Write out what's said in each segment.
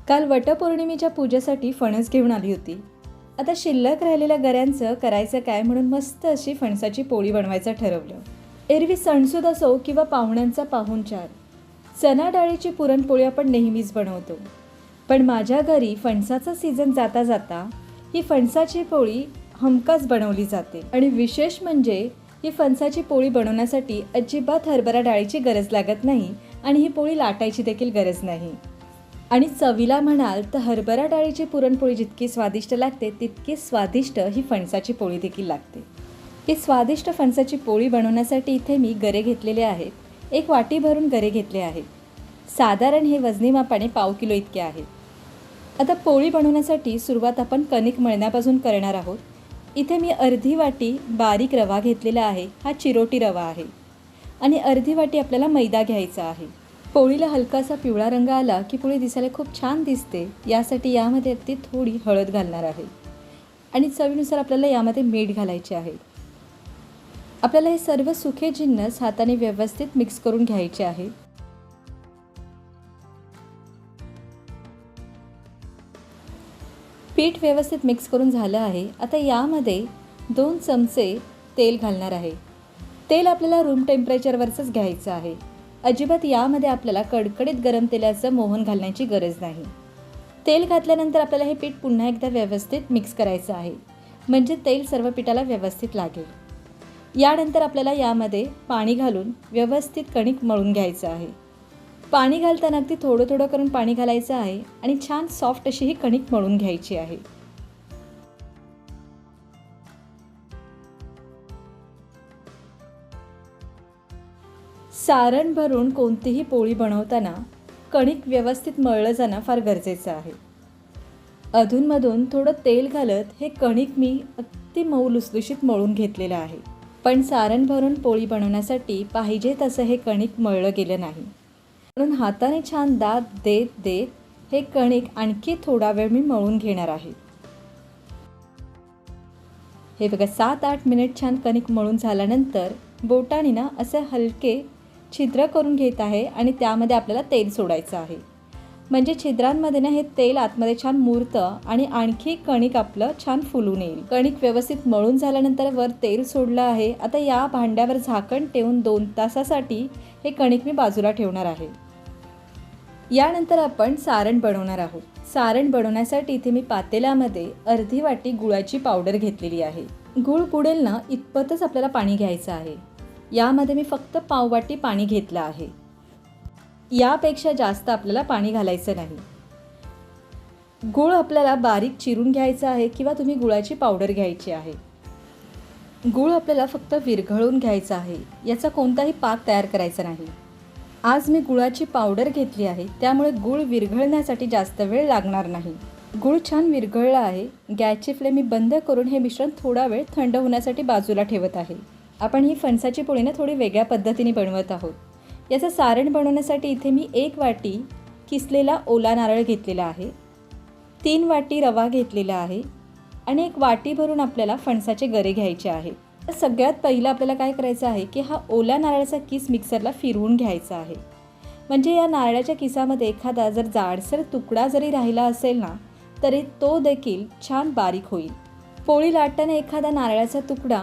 काल वटपौर्णिमेच्या पूजेसाठी फणस घेऊन आली होती. आता शिल्लक राहिलेल्या गऱ्यांचं करायचं काय म्हणून मस्त अशी फणसाची पोळी बनवायचं ठरवलं. एरवी सणसूद असो किंवा पाहुण्यांचा पाहुणचार, चणा डाळीची पुरणपोळी आपण नेहमीच बनवतो. पण माझ्या घरी फणसाचा सीझन जाता जाता ही फणसाची पोळी हमखास बनवली जाते. आणि विशेष म्हणजे ही फणसाची पोळी बनवण्यासाठी अजिबात हरभरा डाळीची गरज लागत नाही आणि ही पोळी लाटायची देखील गरज नाही. आणि चवीला म्हणाल तर हरभरा डाळीची पुरणपोळी जितकी स्वादिष्ट लागते तितकी स्वादिष्ट ही फणसाची पोळी देखील लागते. ही स्वादिष्ट फणसाची पोळी बनवण्यासाठी इथे मी गरे घेतलेले आहेत. 1 वाटी भरून गरे घेतले आहेत. साधारण हे वजनी मापाने पाव किलो इतके आहेत. आता पोळी बनवण्यासाठी सुरुवात आपण कणिक मळण्यापासून करणार आहोत. इथे मी अर्धी वाटी बारीक रवा घेतलेला आहे. हा चिरोटी रवा आहे. आणि अर्धी वाटी आपल्याला मैदा घ्यायचा आहे. पोळीला हलकासा पिवळा रंग आला की पोळी दिसायला खूप छान दिसते. यासाठी यामध्ये अगदी थोडी हळद घालणार आहे. आणि चवीनुसार आपल्याला यामध्ये मीठ घालायचे आहे. आपल्याला हे सर्व सुखे जिन्नस हाताने व्यवस्थित मिक्स करून घ्यायचे आहे. पीठ व्यवस्थित मिक्स करून झालं आहे. आता यामध्ये 2 चमचे तेल घालणार आहे. तेल आपल्याला रूम टेम्परेचरवरच घ्यायचं आहे. अजिबात यामध्ये आपल्याला कडकडीत गरम तेलाचं मोहन घालण्याची गरज नाही. तेल घातल्यानंतर आपल्याला हे पीठ पुन्हा एकदा व्यवस्थित मिक्स करायचं आहे, म्हणजे तेल सर्व पिठाला व्यवस्थित लागेल. यानंतर आपल्याला यामध्ये पाणी घालून व्यवस्थित कणिक मळून घ्यायचं आहे. पाणी घालताना अगदी थोडं थोडं करून पाणी घालायचं आहे आणि छान सॉफ्ट अशी ही कणिक मळून घ्यायची आहे. सारण भरून कोणतीही पोळी बनवताना कणिक व्यवस्थित मळलं जाणं फार गरजेचं आहे. अधूनमधून थोडं तेल घालत हे कणिक मी अगदी मऊ लुसलुशीत मळून घेतलेलं आहे. पण सारण भरून पोळी बनवण्यासाठी पाहिजे तसं हे कणिक मळलं गेलं नाही, म्हणून हाताने छान दाब देत देत हे कणिक आणखी थोडा वेळ मी मळून घेणार आहे. हे बघा 7-8 मिनिट छान कणिक मळून झाल्यानंतर बोटाने ना असे हलके छिद्र करून घेत आहे आणि त्यामध्ये आपल्याला तेल सोडायचं आहे. म्हणजे छिद्रांमध्ये ना हे तेल आतमध्ये छान मुरतं आणि आणखी कणिक आपलं छान फुलून येईल. कणिक व्यवस्थित मळून झाल्यानंतर वर तेल सोडलं आहे. आता या भांड्यावर झाकण ठेवून 2 तासासाठी हे कणिक मी बाजूला ठेवणार आहे. यानंतर आपण सारण बनवणार आहोत. सारण बनवण्यासाठी इथे मी पातेल्यामध्ये अर्धी वाटी गुळाची पावडर घेतलेली आहे. गूळ बुडेल ना इतपतच आपल्याला पाणी घ्यायचं आहे. यामध्ये मी फक्त पाव वाटी पाणी घेतलं आहे. यापेक्षा जास्त आपल्याला पाणी घालायचं नाही. गूळ आपल्याला बारीक चिरून घ्यायचा आहे किंवा तुम्ही गुळाची पावडर घ्यायची आहे. गूळ आपल्याला फक्त विरघळून घ्यायचा आहे. याचा कोणताही पाक तयार करायचा नाही. आज मी गुळाची पावडर घेतली आहे, त्यामुळे गूळ विरघळण्यासाठी जास्त वेळ लागणार नाही. गूळ छान विरघळला आहे. गॅसची फ्लेम मी बंद करून हे मिश्रण थोडा वेळ थंड होण्यासाठी बाजूला ठेवत आहे. आपण ही फणसाची पोळी ना थोडी वेगळ्या पद्धतीने बनवत आहोत. याचं सारण बनवण्यासाठी इथे मी 1 वाटी किसलेला ओला नारळ घेतलेला आहे. 3 वाटी रवा घेतलेला आहे आणि 1 वाटी भरून आपल्याला फणसाचे गरे घ्यायचे आहे. तर सगळ्यात पहिलं आपल्याला काय करायचं आहे की हा ओला नारळाचा किस मिक्सरला फिरवून घ्यायचा आहे. म्हणजे या नारळाच्या किसामध्ये एखादा जर जाडसर तुकडा जरी राहिला असेल ना तरी तो देखील छान बारीक होईल. पोळी लाटताना एखादा नारळाचा तुकडा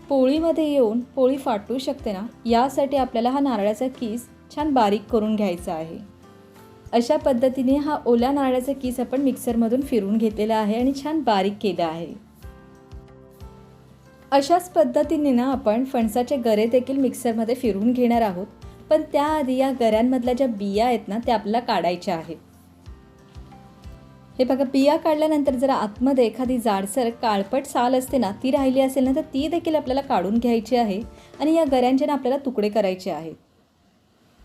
पोळीमध्ये येऊन पोळी फाटू शकते ना, यासाठी आपल्याला हा नारळाचा किस छान बारीक करून घ्यायचा आहे. अशा पद्धतीने हा ओल्या नारळाचा किस आपण मिक्सरमधून फिरवून घेतलेला आहे आणि छान बारीक केला आहे. अशाच पद्धतीने ना आपण फणसाचे गरे देखील मिक्सरमध्ये फिरवून घेणार आहोत. पण त्याआधी या गऱ्यांमधल्या ज्या बिया आहेत ना त्या आपल्याला काढायच्या आहेत. हे बघा, बिया काढल्यानंतर जर आतमध्ये एखादी जाडसर काळपट साल असते ना ती राहिली असेल ना तर ती देखील आपल्याला काढून घ्यायची आहे आणि या गऱ्यांचे ना आपल्याला तुकडे करायचे आहेत.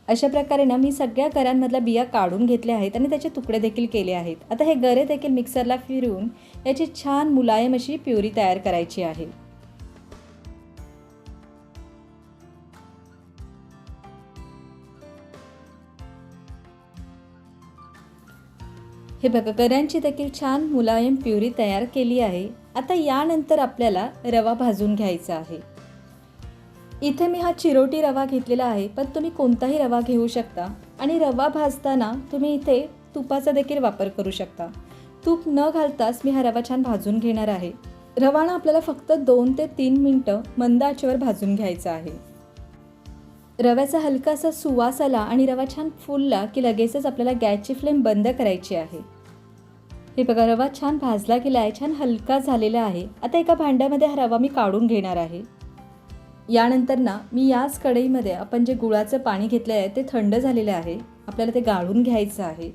अशा प्रकारे ना मी सगळ्या गऱ्यांमधल्या बिया काढून घेतल्या आहेत आणि त्याचे तुकडे देखील केले आहेत. आता हे गरे देखील मिक्सरला फिरवून याची छान मुलायम अशी प्युरी तयार करायची आहे. हे बघा, गऱ्यांची देखील छान मुलायम प्युरी तयार केली आहे. आता यानंतर आपल्याला रवा भाजून घ्यायचा आहे. इथे मी हा चिरोटी रवा घेतलेला आहे, पण तुम्ही कोणताही रवा घेऊ शकता. आणि रवा भाजताना तुम्ही इथे तुपाचा देखील वापर करू शकता. तूप न घालताच मी हा रवा छान भाजून घेणार आहे. रवाना आपल्याला फक्त 2 ते 3 मिनटं मंद आचेवर भाजून घ्यायचा आहे. रव्याचा हलकासा सुवास आला आणि रवा छान फुलला की लगेचच आपल्याला गॅसची फ्लेम बंद करायची आहे. हे बघा, रवा छान भाजला गेला आहे, छान हलका झालेला आहे. आता एका भांड्यामध्ये हा रवा मी काढून घेणार आहे. यानंतर मी याच कढईमध्ये आपण जे गुळाचं पाणी घेतलं आहे ते थंड झालेलं आहे. आपल्याला ते गाळून घ्यायचं आहे.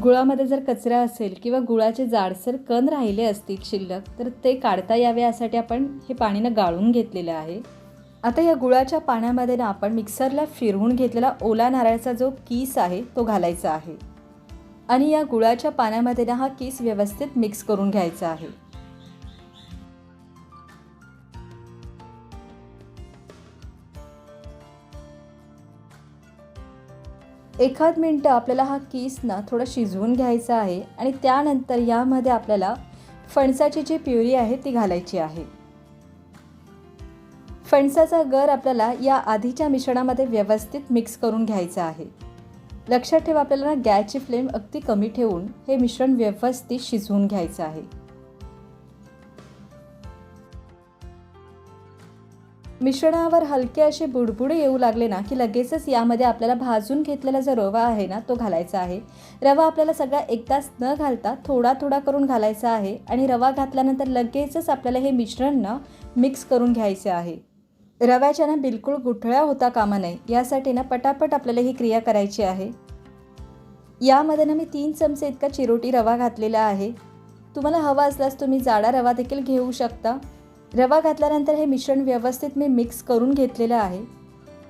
गुळामध्ये जर कचरा असेल किंवा गुळाचे जाडसर कण राहिले असतील शिल्लक, तर ते काढता यावे यासाठी आपण हे पाणीनं गाळून घेतलेलं आहे. आता या गुळाच्या पाण्यामध्ये आपण मिक्सरला फिरवून घेतलेला ओला नारळाचा जो कीस आहे तो घालायचा आहे आणि या गुळाच्या पाण्यामध्ये हा कीस व्यवस्थित मिक्स करून घ्यायचा आहे. एखाद मिनटं आपल्याला हा कीस थोडा शिजवून घ्यायचा आहे आणि त्यानंतर यामध्ये आपल्याला फणसाची जी प्युरी आहे ती घालायची आहे. फणसाचा गर आपल्याला या आधीच्या मिश्रणामध्ये व्यवस्थित मिक्स करून घ्यायचा आहे. लक्षात ठेवा, आपल्याला गॅसची फ्लेम अगदी कमी ठेवून हे मिश्रण व्यवस्थित शिजवून घ्यायचं आहे. मिश्रणावर हलके असे बुडबुडे येऊ लागले की लगेचच यामध्ये आपल्याला भाजून घेतलेला जो रवा आहे तो घालायचा आहे. रवा आपल्याला सगळा एकदाच न घालता थोडा थोडा करून घालायचा आहे आणि रवा घातल्यानंतर लगेचच आपल्याला हे मिश्रण मिक्स करून घ्यायचे आहे. रव्याच्या बिलकुल गुठळ्या होता कामा नये यासाठी पटापट आपल्याला ही क्रिया करायची आहे. यामध्ये मी 3 चमचे इतका चिरोटी रवा घातलेला आहे. तुम्हाला हवा असल्यास तुम्ही जाडा रवा देखील घेऊ शकता. रवा घातल्यानंतर हे मिश्रण व्यवस्थित मी मिक्स करून घेतलेलं आहे.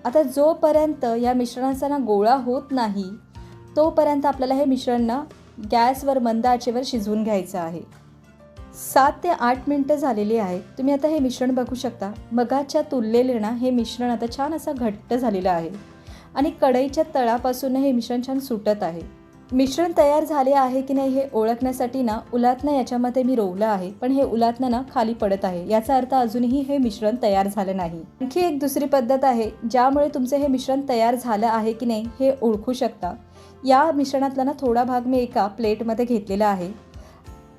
आता जोपर्यंत या मिश्रणाचा गोळा होत नाही तोपर्यंत आपल्याला हे मिश्रण गॅसवर मंद आचेवर शिजवून घ्यायचं आहे. 7 ते 8 मिनटं झालेली आहेत. तुम्ही आता हे मिश्रण बघू शकता. मगाच्या तुलनेने हे मिश्रण आता छान असं घट्ट झालेलं आहे आणि कढईच्या तळापासून हे मिश्रण छान सुटत आहे. मिश्रण तयार झाले आहे की नाही हे ओळखण्यासाठी उलातनं याच्यामध्ये मी रोवलं आहे, पण हे उलातनं खाली पडत आहे. याचा अर्थ अजूनही हे मिश्रण तयार झालं नाही. आणखी एक दुसरी पद्धत आहे ज्यामुळे तुमचे हे मिश्रण तयार झालं आहे की नाही हे ओळखू शकता. या मिश्रणातला थोडा भाग मी एका प्लेटमध्ये घेतलेला आहे.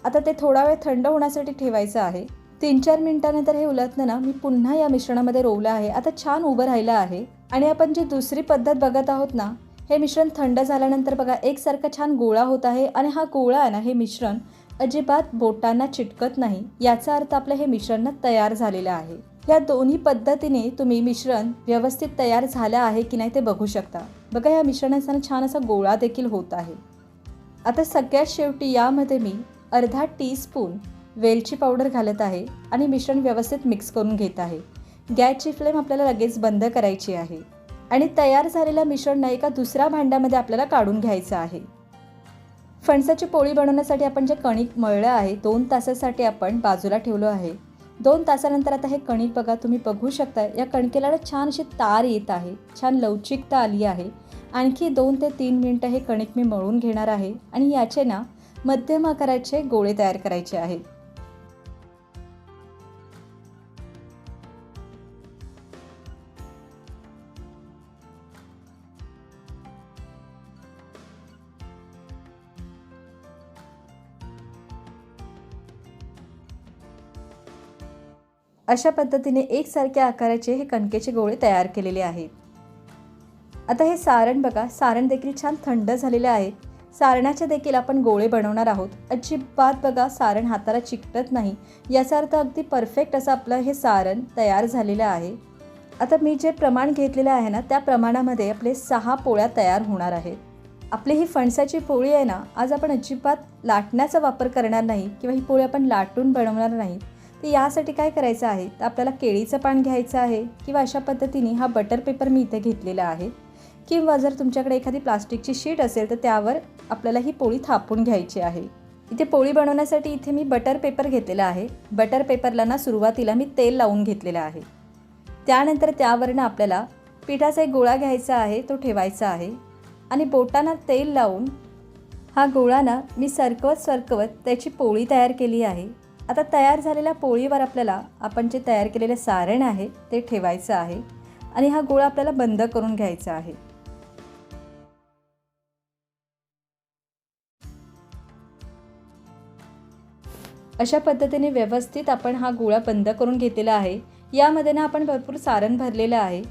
आता ते थोडा वेळ थंड होण्यासाठी ठेवायचं आहे. 3-4 मिनिटानंतर हे उलटलं मी पुन्हा या मिश्रणामध्ये रोवलं आहे. आता छान उभं राहिलं आहे आणि आपण जी दुसरी पद्धत बघत आहोत हे मिश्रण थंड झाल्यानंतर बघा एकसारखा छान गोळा होत आहे आणि हा गोळा हे मिश्रण अजिबात बोटांना चिटकत नाही. याचा अर्थ आपलं हे मिश्रण तयार झालेलं आहे. या दोन्ही पद्धतीने तुम्ही मिश्रण व्यवस्थित तयार झालं आहे की नाही ते बघू शकता. बघा, या मिश्रणाचा छान असा गोळा देखील होत आहे. आता सगळ्यात शेवटी यामध्ये मी अर्धा टीस्पून वेलची पावडर घालत आहे आणि मिश्रण व्यवस्थित मिक्स करून घेत आहे. गॅसची फ्लेम आपल्याला लगेच बंद करायची आहे आणि तयार झालेलं मिश्रण एका दुसऱ्या भांड्यामध्ये आपल्याला काढून घ्यायचं आहे. फणसाची पोळी बनवण्यासाठी आपण जे कणिक मळलं आहे 2 तासासाठी आपण बाजूला ठेवलं आहे. 2 तासानंतर आता हे कणिक बघा, तुम्ही बघू शकता या कणकेला छान अशी तार येत आहे, छान लवचिकता आली आहे. आणखी 2 ते 3 मिनिटं हे कणिक मी मळून घेणार आहे आणि याचे मध्यम आकाराचे गोळे तयार करायचे आहेत. अशा पद्धतीने एकसारख्या आकाराचे हे कणकेचे गोळे तयार केलेले आहेत. आता हे सारण बघा, सारण देखील छान थंड झालेले आहे. सारणाचे देखील आपण गोळे बनवणार आहोत. अजिबात बघा सारण हाताला चिकटत नाही. याचा अर्थ अगदी परफेक्ट असं आपलं हे सारण तयार झालेलं आहे. आता मी जे प्रमाण घेतलेलं आहे त्या प्रमाणामध्ये आपले 6 पोळ्या तयार होणार आहेत. आपली ही फणसाची पोळी आहे आज आपण अजिबात लाटण्याचा वापर करणार नाही किंवा ही पोळी आपण लाटून बनवणार नाही. तर यासाठी काय करायचं आहे, तर आपल्याला केळीचं पान घ्यायचं आहे किंवा अशा पद्धतीने हा बटर पेपर मी इथे घेतलेला आहे किंवा जर तुमच्याकडे एखादी प्लास्टिकची शीट असेल तर त्यावर आपल्याला ही पोळी थापून घ्यायची आहे. इथे पोळी बनवण्यासाठी इथे मी बटर पेपर घेतलेला आहे. बटर पेपरला सुरुवातीला मी तेल लावून घेतलेलं आहे. त्यानंतर त्यावरनं आपल्याला पिठाचा एक गोळा घ्यायचा आहे, तो ठेवायचा आहे आणि बोटांना तेल लावून हा गोळा मी सरकवत त्याची पोळी तयार केली आहे. आता तयार झालेल्या पोळीवर आपल्याला आपण जे तयार केलेले सारण आहे ते ठेवायचं आहे आणि हा गोळा आपल्याला बंद करून घ्यायचा आहे. अशा पद्धतीने व्यवस्थित आपण हा गोळा बंद करून घेतलेला आहे। यामध्ये ना आपण भरपूर सारण भरलेलं आहे,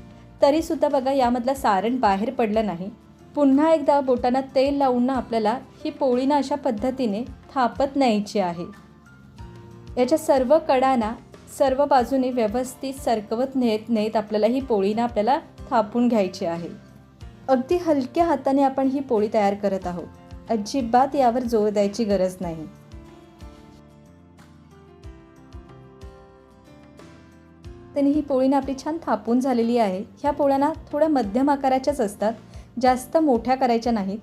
तरीसुद्धा बघा यामधलं सारण बाहेर पडलं नाही। पुन्हा एकदा बोटांना तेल लावून ना आपल्याला ही पोळी ना अशा पद्धतीने थापत न्यायची आहे। याच्या सर्व कडांना सर्व बाजूने व्यवस्थित सरकवत नेत आपल्याला ही पोळी ना आपल्याला थापून घ्यायची आहे। अगदी हलक्या हाताने आपण ही पोळी तयार करत आहोत, अजिबात यावर जोर द्यायची गरज नाही। त्याने ही पोळी ना आपली छान थापून झालेली आहे। ह्या पोळ्या ना थोड्या मध्यम आकाराच्याच असतात, जास्त मोठ्या करायच्या नाहीत।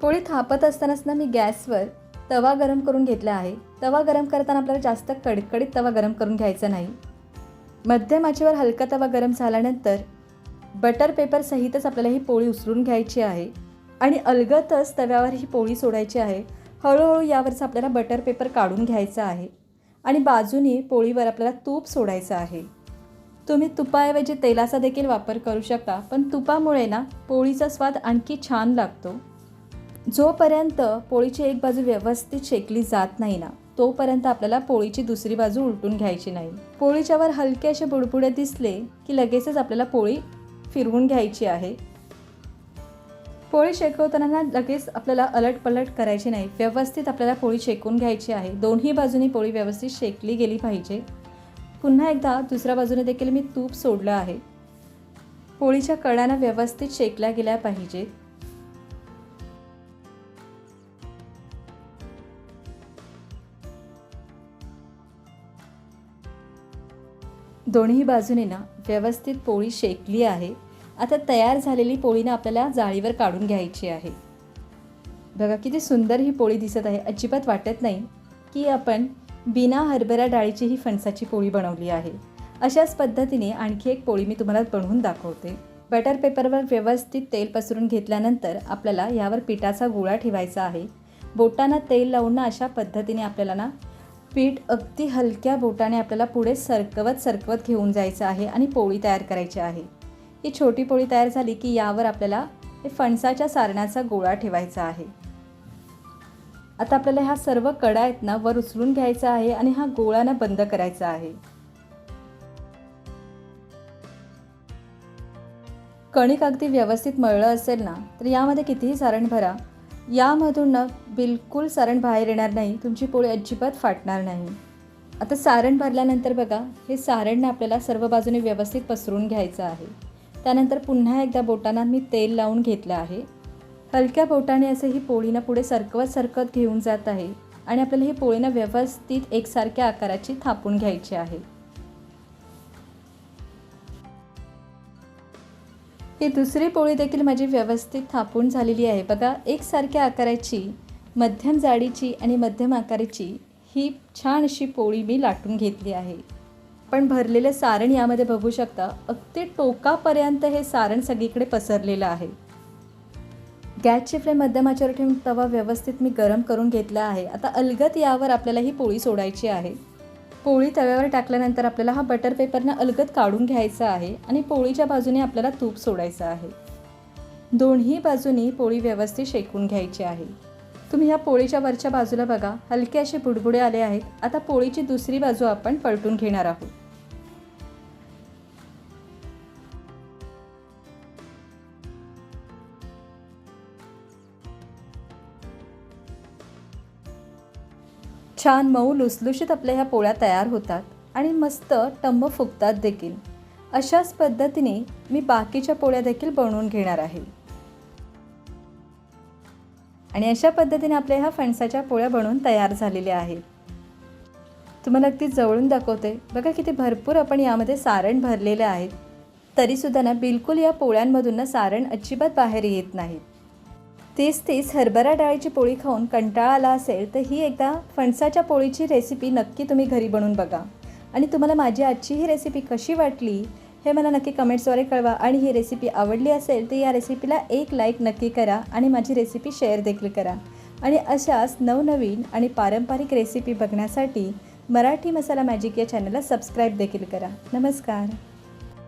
पोळी थापत असतानाच ना मी गॅसवर तवा गरम करून घेतला आहे। तवा गरम करताना आपल्याला जास्त कडकडीत तवा गरम करून घ्यायचा नाही। मध्यम आचेवर हलका तवा गरम झाल्यानंतर बटर पेपर सहितच आपल्याला ही पोळी उचलून घ्यायची आहे आणि अलगदच तव्यावर ही पोळी सोडायची आहे। हळूहळू यावरचा आपल्याला बटर पेपर काढून घ्यायचा आहे आणि बाजूनी पोळीवर आपल्याला तूप सोडायचं आहे। तुम्ही तुपाऐवजी तेलाचा देखील वापर करू शकता, पण तुपामुळे ना पोळीचा स्वाद आणखी छान लागतो। जोपर्यंत पोळीची एक बाजू व्यवस्थित शेकली जात नाही ना, तोपर्यंत आपल्याला पोळीची दुसरी बाजू उलटून घ्यायची नाही। पोळीच्यावर हलके असे बुडबुडे दिसले की लगेचच आपल्याला पोळी फिरवून घ्यायची आहे। पोळी शेकवताना लगेच आपल्याला अलटपलट करायची नाही, व्यवस्थित आपल्याला पोळी शेकून घ्यायची आहे। दोन्ही बाजूनी पोळी व्यवस्थित शेकली गेली पाहिजे। पुन्हा एकदा दुसऱ्या बाजूने देखील मी तूप सोडलं आहे। पोळीच्या कडांना व्यवस्थित शेकल्या गेल्या पाहिजेत। दोन्ही बाजूने ना व्यवस्थित पोळी शेकली आहे। आता तयार झालेली पोळी ना आपल्याला जाळीवर काढून घ्यायची आहे। बघा किती सुंदर ही पोळी दिसत आहे, अजिबात वाटत नाही की आपण बिना हरभरा डाळीची ही फणसाची पोळी बनवली आहे। अशाच पद्धतीने आणखी एक पोळी मी तुम्हाला बनवून दाखवते। बटर पेपरवर व्यवस्थित तेल पसरून घेतल्यानंतर आपल्याला यावर पिठाचा गोळा ठेवायचा आहे। बोटांना तेल लावून ना अशा पद्धतीने आपल्याला ना पीठ अगदी हलक्या बोटाने आपल्याला पुढे सरकवत घेऊन जायचं आहे आणि पोळी तयार करायची आहे। ही छोटी पोळी तयार झाली की यावर आपल्याला फणसाच्या सारणाचा गोळा ठेवायचा आहे। आता आपल्याला ह्या सर्व कडा आहेत ना वर उचलून घ्यायचा आहे आणि हा गोळा ना बंद करायचा आहे। कणिक अगदी व्यवस्थित मळलं असेल ना तर यामध्ये कितीही सारण भरा, यामधून ना बिलकुल सारण बाहेर येणार नाही, तुमची पोळी अजिबात फाटणार नाही। आता सारण भरल्यानंतर बघा हे सारण ना आपल्याला सर्व बाजूने व्यवस्थित पसरून घ्यायचं आहे। त्यानंतर पुन्हा एकदा बोटांना मी तेल लावून घेतलं आहे। हलक्या बोटाने असे ही पोळी ना पुढे सरकवत घेऊन जात आहे आणि आपल्याला ही पोळी ना व्यवस्थित एकसारख्या आकाराची थापून घ्यायची आहे। ही दुसरी पोळी देखील माझी व्यवस्थित थापून झालेली आहे। बघा एकसारख्या आकाराची, मध्यम जाडीची आणि मध्यम आकाराची ही छान अशी पोळी मी लाटून घेतली आहे। पण भरलेले सारण यामध्ये बघू शकता, अगदी टोकापर्यंत हे सारण सगळीकडे पसरलेलं आहे। गॅसची फ्लेम मध्यम आचेवर ठेवून तवा व्यवस्थित मी गरम करून घेतला आहे। आता अलगद यावर आपल्याला ही पोळी सोडायची आहे। पोळी तव्यावर टाकल्यानंतर आपल्याला हा बटर पेपरनं अलगद काढून घ्यायचा आहे आणि पोळीच्या बाजूने आपल्याला तूप सोडायचं आहे। दोन्ही बाजूनी पोळी व्यवस्थित शेकून घ्यायची आहे। तुम्ही या पोळीच्या वरच्या बाजूला बघा हलके असे बुडबुडे आले आहेत। आता पोळीची दुसरी बाजू आपण पलटून घेणार आहोत। छान मऊ लुसलुशीत आपल्या ह्या पोळ्या तयार होतात आणि मस्त टम्म फुगतात देखील। अशाच पद्धतीने मी बाकीच्या पोळ्या देखील बनवून घेणार आहे आणि अशा पद्धतीने आपल्या ह्या फणसाच्या पोळ्या बनवून तयार झालेल्या आहेत। तुम्हाला अगदी जवळून दाखवते, बघा किती भरपूर आपण यामध्ये सारण भरलेले आहेत, तरीसुद्धा ना बिलकुल या पोळ्यांमधून ना सारण अजिबात बाहेर येत नाही। तीच हरभरा डाळीची पोळी खाऊन कंटाळा आला असेल तर ही एकदा फणसाच्या पोळीची रेसिपी नक्की तुम्ही घरी बनवून बघा आणि तुम्हाला माझी आजची ही रेसिपी कशी वाटली हे मला नक्की कमेंट्सद्वारे कळवा आणि ही रेसिपी आवडली असेल तर या रेसिपीला एक लाईक नक्की करा आणि माझी रेसिपी शेअर देखील करा आणि अशाच नवनवीन आणि पारंपरिक रेसिपी बघण्यासाठी मराठी मसाला मॅजिक या चॅनलला सबस्क्राईब देखील करा। नमस्कार।